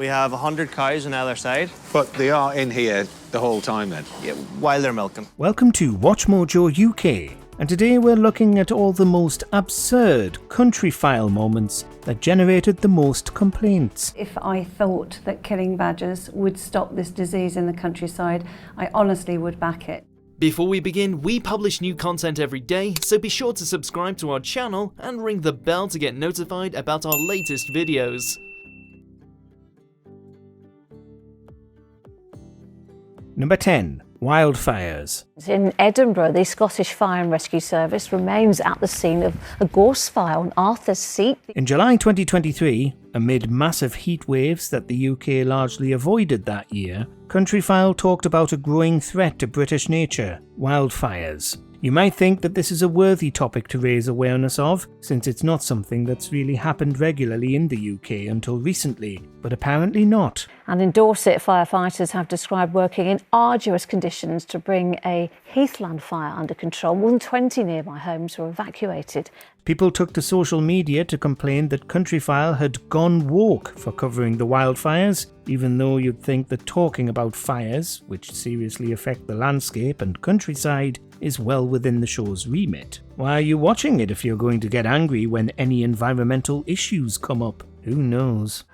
We have 100 cows on either side. But they are in here the whole time then? Yeah, while they're milking. Welcome to WatchMojo UK, and today we're looking at all the most absurd Countryfile moments that generated the most complaints. If I thought that killing badgers would stop this disease in the countryside, I honestly would back it. Before we begin, we publish new content every day, so be sure to subscribe to our channel and ring the bell to get notified about our latest videos. Number 10. Wildfires. In Edinburgh, the Scottish Fire and Rescue Service remains at the scene of a gorse fire on Arthur's Seat. In July 2023, amid massive heat waves that the UK largely avoided that year, Countryfile talked about a growing threat to British nature: wildfires. You might think that this is a worthy topic to raise awareness of, since it's not something that's really happened regularly in the UK until recently, but apparently not. And in Dorset, firefighters have described working in arduous conditions to bring a heathland fire under control. More than 20 nearby homes were evacuated. People took to social media to complain that Countryfile had gone woke for covering the wildfires, even though you'd think that talking about fires, which seriously affect the landscape and countryside, is well within the show's remit. Why are you watching it if you're going to get angry when any environmental issues come up? Who knows?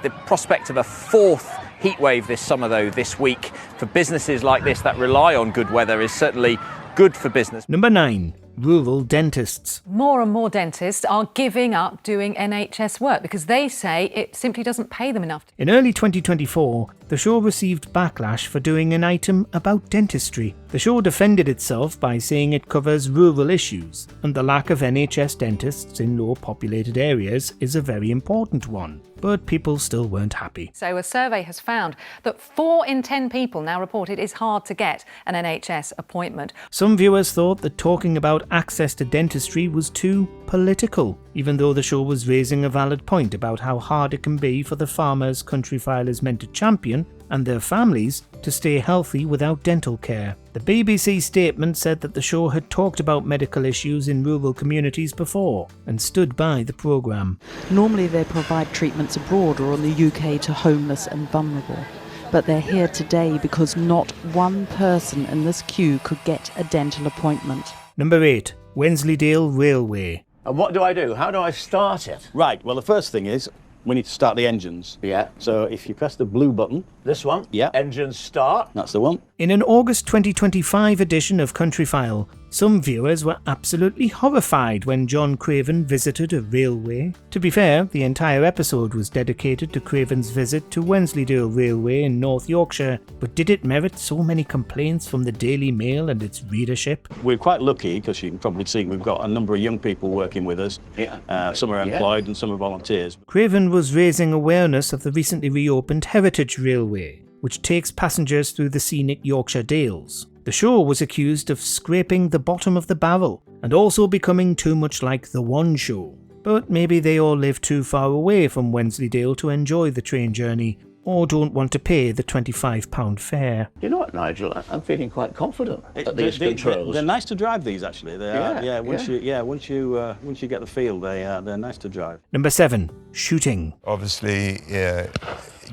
The prospect of a fourth heatwave this summer, though, this week, for businesses like this that rely on good weather is certainly good for business. Number 9. Rural dentists. More and more dentists are giving up doing NHS work because they say it simply doesn't pay them enough. In early 2024, the show received backlash for doing an item about dentistry. The show defended itself by saying it covers rural issues, and the lack of NHS dentists in low-populated areas is a very important one. But people still weren't happy. So a survey has found that 4 in 10 people now report it is hard to get an NHS appointment. Some viewers thought that talking about access to dentistry was too political, even though the show was raising a valid point about how hard it can be for the farmers Countryfile is meant to champion and their families to stay healthy without dental care. The BBC statement said that the show had talked about medical issues in rural communities before and stood by the programme. Normally they provide treatments abroad or in the UK to homeless and vulnerable. But they're here today because not one person in this queue could get a dental appointment. Number 8. Wensleydale Railway. And what do I do? How do I start it? Right, well the first thing is we need to start the engines. Yeah. So if you press the blue button. This one? Yeah. Engines start. That's the one. In an August 2025 edition of Countryfile, some viewers were absolutely horrified when John Craven visited a railway. To be fair, the entire episode was dedicated to Craven's visit to Wensleydale Railway in North Yorkshire, but did it merit so many complaints from the Daily Mail and its readership? We're quite lucky because you can probably see we've got a number of young people working with us. Yeah. Some are employed and some are volunteers. Craven was raising awareness of the recently reopened Heritage Railway, which takes passengers through the scenic Yorkshire Dales. The show was accused of scraping the bottom of the barrel and also becoming too much like The One Show. But maybe they all live too far away from Wensleydale to enjoy the train journey, or don't want to pay the £25 fare. You know what, Nigel? I'm feeling quite confident at these controls. They're nice to drive, these actually. They are. Once you get the feel, they're nice to drive. Number 7. Shooting. Obviously,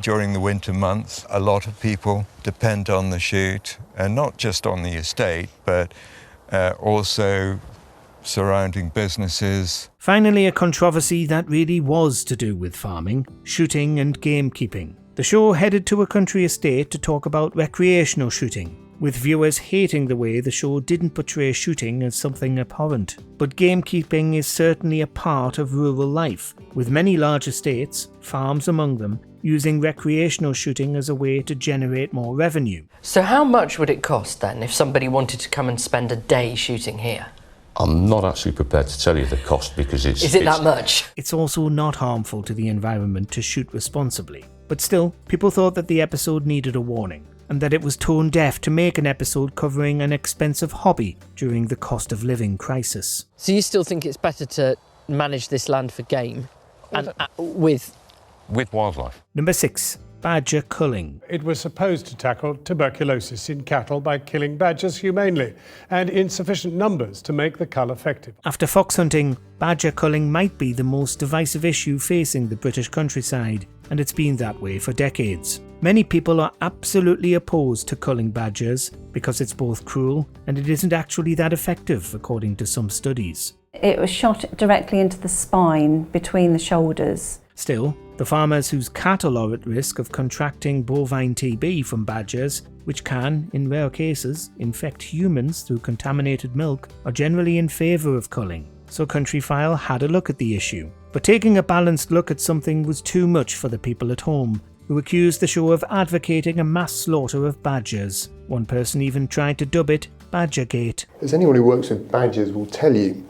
during the winter months, a lot of people depend on the shoot, and not just on the estate, but also surrounding businesses. Finally, a controversy that really was to do with farming, shooting and gamekeeping. The show headed to a country estate to talk about recreational shooting, with viewers hating the way the show didn't portray shooting as something abhorrent. But gamekeeping is certainly a part of rural life, with many large estates, farms among them, using recreational shooting as a way to generate more revenue. So how much would it cost then if somebody wanted to come and spend a day shooting here? I'm not actually prepared to tell you the cost because it's... Is it that much? It's also not harmful to the environment to shoot responsibly. But still, people thought that the episode needed a warning, and that it was tone deaf to make an episode covering an expensive hobby during the cost of living crisis. So you still think it's better to manage this land for game and with wildlife? Number 6. Badger culling. It was supposed to tackle tuberculosis in cattle by killing badgers humanely and in sufficient numbers to make the cull effective. After fox hunting, badger culling might be the most divisive issue facing the British countryside, and it's been that way for decades. Many people are absolutely opposed to culling badgers because it's both cruel and it isn't actually that effective, according to some studies. It was shot directly into the spine between the shoulders. Still, the farmers whose cattle are at risk of contracting bovine TB from badgers, which can, in rare cases, infect humans through contaminated milk, are generally in favour of culling. So Countryfile had a look at the issue. But taking a balanced look at something was too much for the people at home, who accused the show of advocating a mass slaughter of badgers. One person even tried to dub it Badgergate. As anyone who works with badgers will tell you,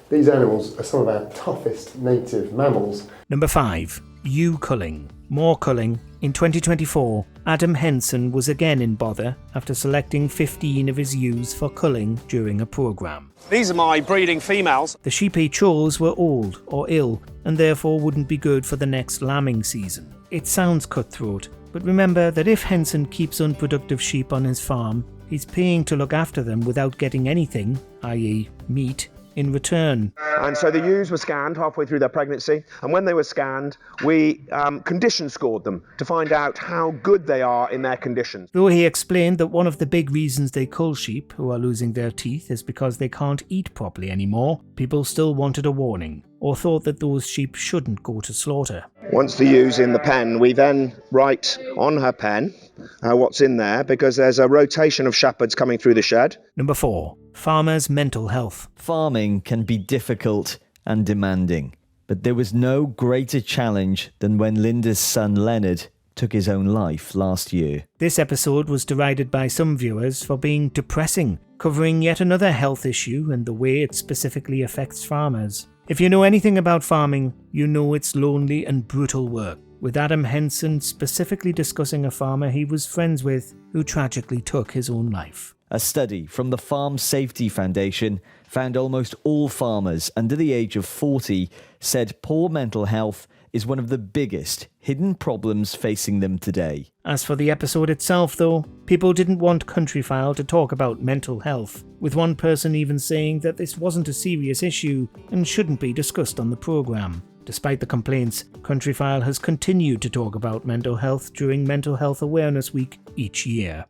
these animals are some of our toughest native mammals. Number 5. Ewe culling. More culling. In 2024, Adam Henson was again in bother after selecting 15 of his ewes for culling during a programme. These are my breeding females. The sheep he chose were old or ill and therefore wouldn't be good for the next lambing season. It sounds cutthroat, but remember that if Henson keeps unproductive sheep on his farm, he's paying to look after them without getting anything, i.e. meat, in return. And so the ewes were scanned halfway through their pregnancy, and when they were scanned, we condition scored them to find out how good they are in their conditions. Though he explained that one of the big reasons they cull sheep who are losing their teeth is because they can't eat properly anymore, people still wanted a warning, or thought that those sheep shouldn't go to slaughter. Once the ewes in the pen, we then write on her pen what's in there, because there's a rotation of shepherds coming through the shed. Number 4. Farmers' mental health. Farming can be difficult and demanding, but there was no greater challenge than when Linda's son Leonard took his own life last year. This episode was derided by some viewers for being depressing, covering yet another health issue and the way it specifically affects farmers. If you know anything about farming, you know it's lonely and brutal work, with Adam Henson specifically discussing a farmer he was friends with who tragically took his own life. A study from the Farm Safety Foundation found almost all farmers under the age of 40 said poor mental health is one of the biggest hidden problems facing them today. As for the episode itself though, people didn't want Countryfile to talk about mental health, with one person even saying that this wasn't a serious issue and shouldn't be discussed on the programme. Despite the complaints, Countryfile has continued to talk about mental health during Mental Health Awareness Week each year.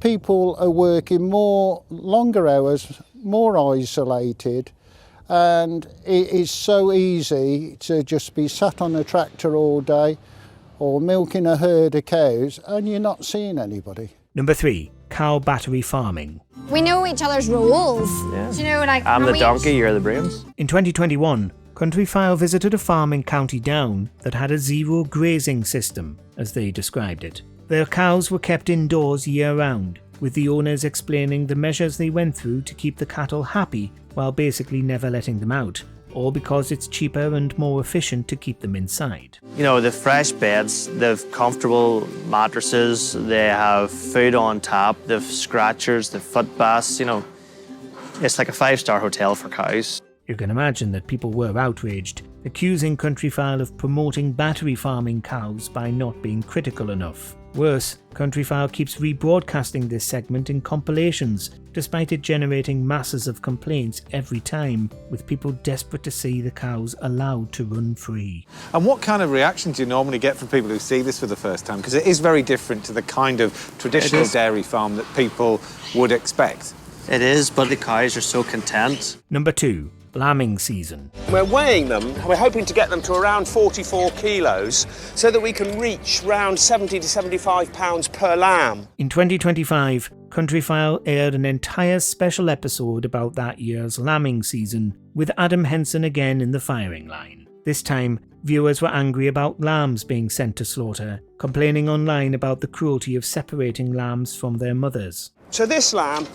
People are working longer hours, more isolated, and it is so easy to just be sat on a tractor all day or milking a herd of cows and you're not seeing anybody. Number 3. Cow battery farming. We know each other's roles. Yeah. Do you know, like, I'm the donkey, you're the brains. In 2021, Countryfile visited a farm in County Down that had a zero grazing system, as they described it. Their cows were kept indoors year-round, with the owners explaining the measures they went through to keep the cattle happy while basically never letting them out, all because it's cheaper and more efficient to keep them inside. You know, the fresh beds, they've comfortable mattresses, they have food on tap, they've scratchers, they've foot baths, you know. It's like a 5-star hotel for cows. You can imagine that people were outraged, accusing Countryfile of promoting battery farming cows by not being critical enough. Worse, Countryfile keeps rebroadcasting this segment in compilations, despite it generating masses of complaints every time, with people desperate to see the cows allowed to run free. And what kind of reaction do you normally get from people who see this for the first time? Because it is very different to the kind of traditional dairy farm that people would expect. It is, but the cows are so content. Number 2. Lambing season. We're weighing them, we're hoping to get them to around 44 kilos so that we can reach around 70 to 75 pounds per lamb. In 2025, Countryfile aired an entire special episode about that year's lambing season, with Adam Henson again in the firing line. This time, viewers were angry about lambs being sent to slaughter, complaining online about the cruelty of separating lambs from their mothers. So this lamb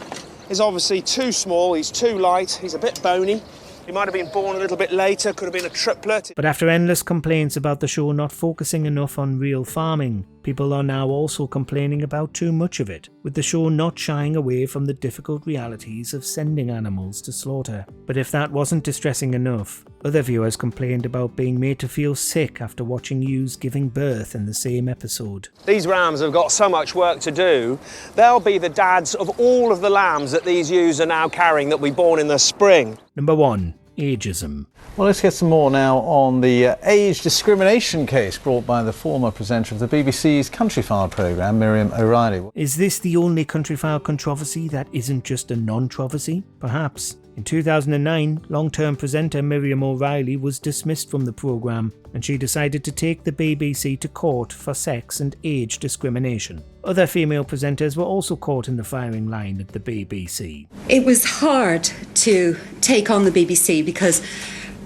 is obviously too small, he's too light, he's a bit bony. He might have been born a little bit later, could have been a triplet. But after endless complaints about the show not focusing enough on real farming, people are now also complaining about too much of it, with the show not shying away from the difficult realities of sending animals to slaughter. But if that wasn't distressing enough, other viewers complained about being made to feel sick after watching ewes giving birth in the same episode. These rams have got so much work to do. They'll be the dads of all of the lambs that these ewes are now carrying that will be born in the spring. Number 1. ageism. Well, let's get some more now on the age discrimination case brought by the former presenter of the BBC's Countryfile programme, Miriam O'Reilly. Is this the only Countryfile controversy that isn't just a non-troversy? Perhaps. In 2009, long-term presenter Miriam O'Reilly was dismissed from the programme, and she decided to take the BBC to court for sex and age discrimination. Other female presenters were also caught in the firing line at the BBC. It was hard to take on the BBC because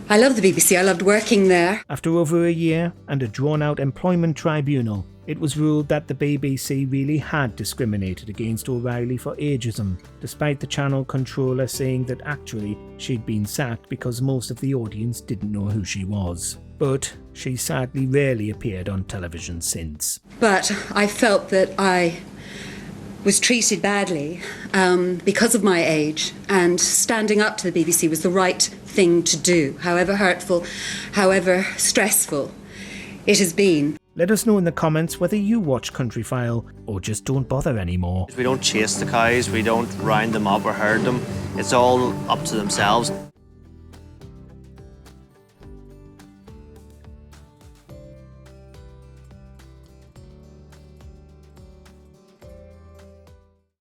I love the BBC, I loved working there. After over a year and a drawn-out employment tribunal, it was ruled that the BBC really had discriminated against O'Reilly for ageism, despite the channel controller saying that actually she'd been sacked because most of the audience didn't know who she was. But she sadly rarely appeared on television since. But I felt that I was treated badly because of my age, and standing up to the BBC was the right thing to do, however hurtful, however stressful it has been. Let us know in the comments whether you watch Countryfile or just don't bother anymore. We don't chase the cows, we don't round them up or herd them. It's all up to themselves.